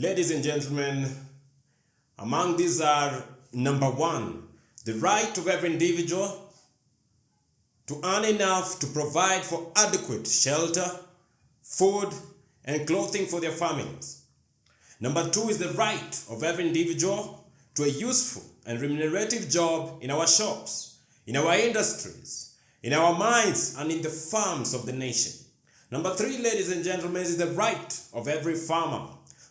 Ladies and gentlemen, among these are number 1, the right of every individual to earn enough to provide for adequate shelter, food, and clothing for their families. Number 2 is the right of every individual to a useful and remunerative job in our shops, in our industries, in our mines, and in the farms of the nation. Number 3, ladies and gentlemen, is the right of every farmer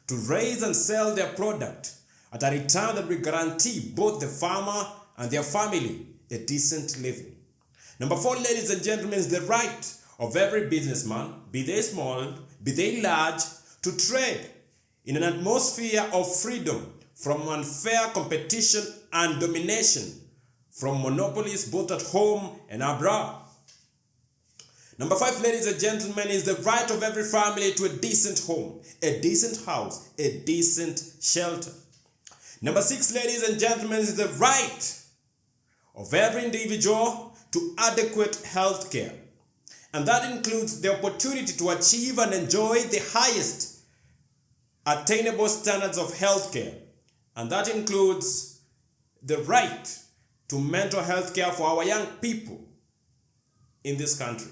to raise and sell their product at a return that will guarantee both the farmer and their family a decent living. Number 4, ladies and gentlemen, is the right of every businessman, be they small, be they large, to trade in an atmosphere of freedom from unfair competition and domination from monopolies both at home and abroad. Number 5, ladies and gentlemen, is the right of every family to a decent home, a decent house, a decent shelter. Number 6, ladies and gentlemen, is the right of every individual to adequate health care. And that includes the opportunity to achieve and enjoy the highest attainable standards of health care. And that includes the right to mental health care for our young people in this country.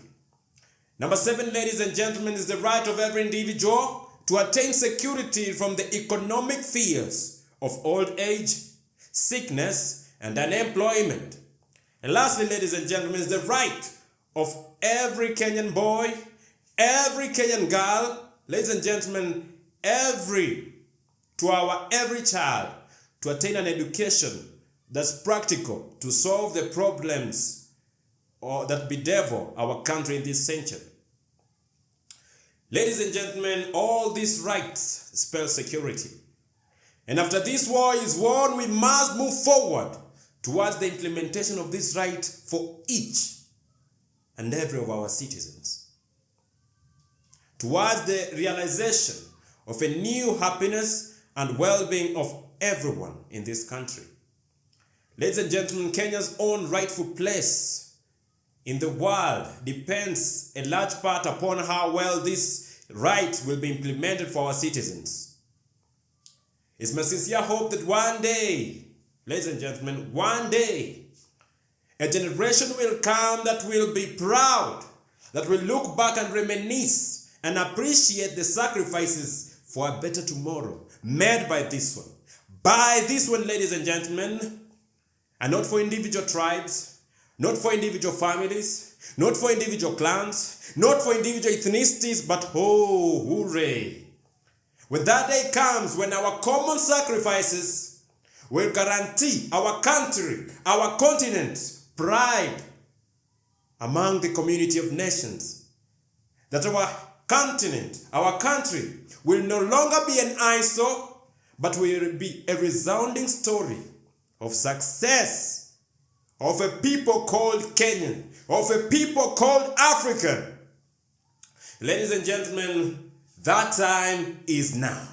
Number 7, ladies and gentlemen, is the right of every individual to attain security from the economic fears of old age, sickness, and unemployment. And lastly, ladies and gentlemen, is the right of every Kenyan boy, every Kenyan girl, ladies and gentlemen, every child to attain an education that's practical to solve the problems that bedevil our country in this century. Ladies and gentlemen, all these rights spell security. And after this war is won, we must move forward towards the implementation of this right for each and every of our citizens. Towards the realization of a new happiness and well-being of everyone in this country. Ladies and gentlemen, Kenya's own rightful place in the world depends a large part upon how well these rights will be implemented for our citizens. It's my sincere hope that one day, ladies and gentlemen, one day, a generation will come that will be proud, that will look back and reminisce and appreciate the sacrifices for a better tomorrow made by this one. By this one, ladies and gentlemen, and not for individual tribes, not for individual families, not for individual clans, not for individual ethnicities, but oh, hooray. When that day comes, when our common sacrifices will guarantee our country, our continent, pride among the community of nations, that our continent, our country will no longer be an eyesore, but will be a resounding story of success, of a people called Kenyan, of a people called African. Ladies and gentlemen, that time is now.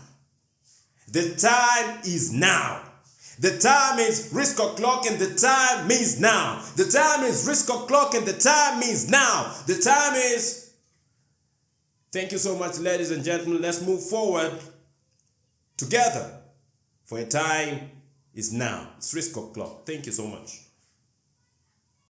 The time is now. The time is risk o'clock and the time means now. The time is risk o'clock and the time means now. The time is... Thank you so much, ladies and gentlemen. Let's move forward together, for a time is now. It's risk o'clock. Thank you so much.